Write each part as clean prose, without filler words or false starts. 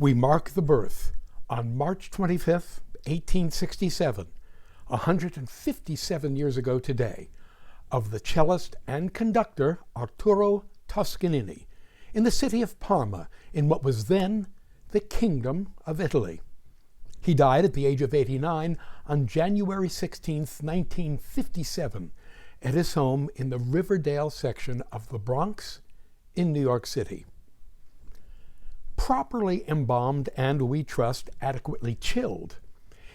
We mark the birth on March 25th, 1867, 157 years ago today, of the cellist and conductor Arturo Toscanini in the city of Parma in what was then the Kingdom of Italy. He died at the age of 89 on January 16, 1957, at his home in the Riverdale section of the Bronx in New York City. Properly embalmed and, we trust, adequately chilled,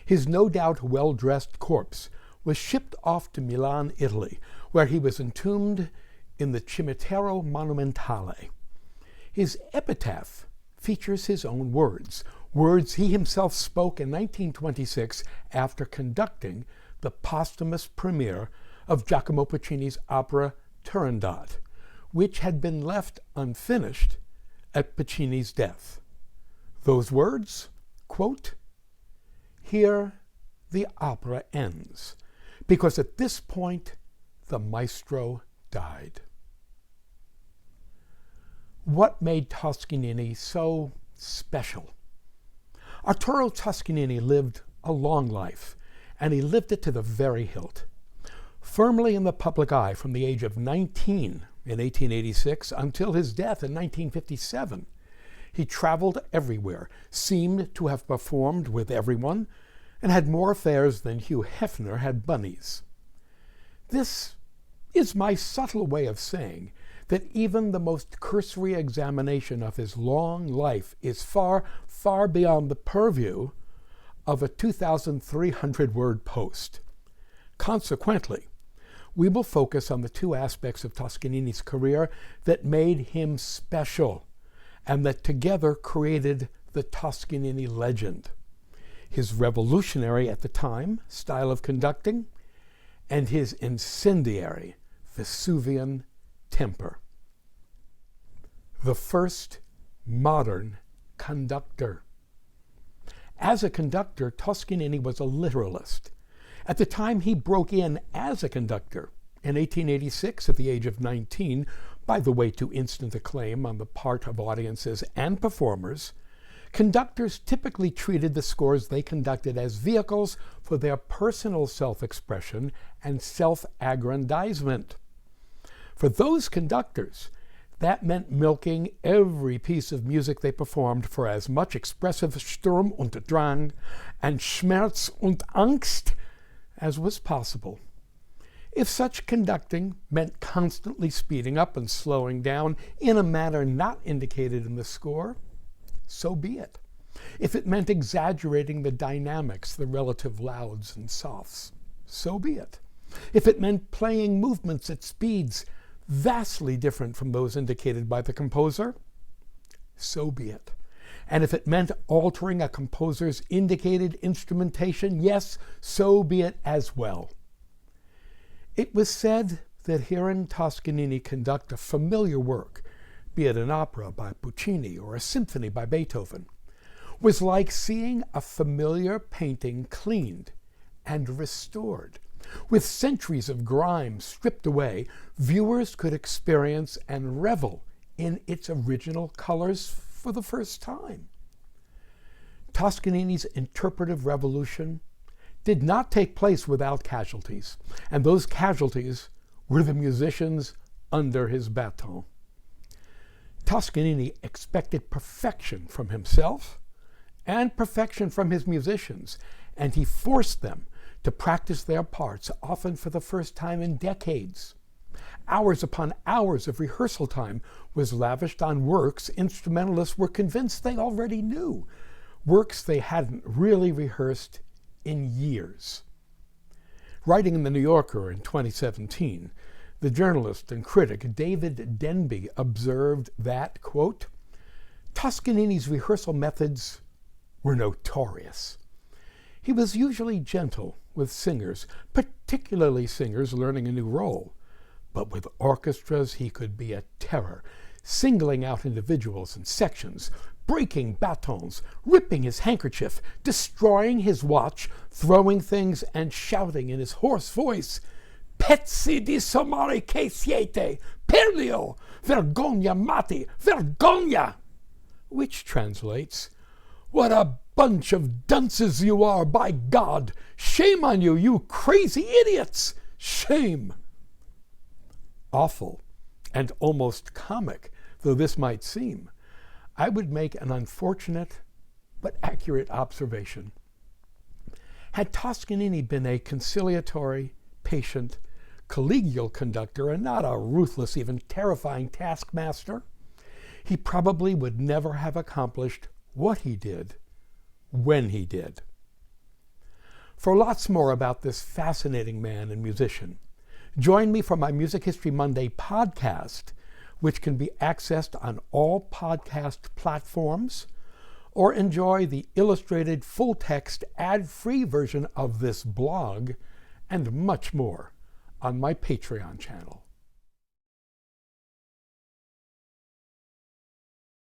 his no doubt well-dressed corpse was shipped off to Milan, Italy, where he was entombed in the Cimitero Monumentale. His epitaph features his own words he himself spoke in 1926 after conducting the posthumous premiere of Giacomo Puccini's opera Turandot, which had been left unfinished at Puccini's death. Those words, quote, "Here the opera ends, because at this point the maestro died." What made Toscanini so special? Arturo Toscanini lived a long life, and he lived it to the very hilt. Firmly in the public eye from the age of 19 in 1886 until his death in 1957, he traveled everywhere, seemed to have performed with everyone, and had more affairs than Hugh Hefner had bunnies. This is my subtle way of saying that even the most cursory examination of his long life is far, far beyond the purview of a 2,300-word post. Consequently, we will focus on the two aspects of Toscanini's career that made him special and that together created the Toscanini legend: his revolutionary at the time style of conducting and his incendiary Vesuvian temper. The first modern conductor. As a conductor, Toscanini was a literalist. At the time he broke in as a conductor, in 1886 at the age of 19, by the way to instant acclaim on the part of audiences and performers, conductors typically treated the scores they conducted as vehicles for their personal self-expression and self-aggrandizement. For those conductors, that meant milking every piece of music they performed for as much expressive Sturm und Drang and Schmerz und Angst as was possible. If such conducting meant constantly speeding up and slowing down in a manner not indicated in the score, so be it. If it meant exaggerating the dynamics, the relative louds and softs, so be it. If it meant playing movements at speeds vastly different from those indicated by the composer, so be it. And if it meant altering a composer's indicated instrumentation, yes, so be it as well. It was said that hearing Toscanini conduct a familiar work, be it an opera by Puccini or a symphony by Beethoven, was like seeing a familiar painting cleaned and restored. With centuries of grime stripped away, viewers could experience and revel in its original colors for the first time. Toscanini's interpretive revolution did not take place without casualties, and those casualties were the musicians under his baton. Toscanini expected perfection from himself and perfection from his musicians, and he forced them to practice their parts, often for the first time in decades. Hours upon hours of rehearsal time was lavished on works instrumentalists were convinced they already knew, works they hadn't really rehearsed in years. Writing in The New Yorker in 2017, the journalist and critic David Denby observed that, quote, "Toscanini's rehearsal methods were notorious. He was usually gentle with singers, particularly singers learning a new role, but with orchestras he could be a terror, singling out individuals and sections, breaking batons, ripping his handkerchief, destroying his watch, throwing things, and shouting in his hoarse voice, 'Pezzi di somari che siete! Perlio! Vergogna mati! Vergogna!' Which translates, What a bunch of dunces you are, by God! Shame on you, you crazy idiots! Shame! Awful and almost comic though this might seem, I would make an unfortunate but accurate observation. Had Toscanini been a conciliatory, patient, collegial conductor and not a ruthless, even terrifying taskmaster, he probably would never have accomplished what he did when he did. For lots more about this fascinating man and musician, join me for my Music History Monday podcast, which can be accessed on all podcast platforms, or enjoy the illustrated full-text ad-free version of this blog and much more on my Patreon channel.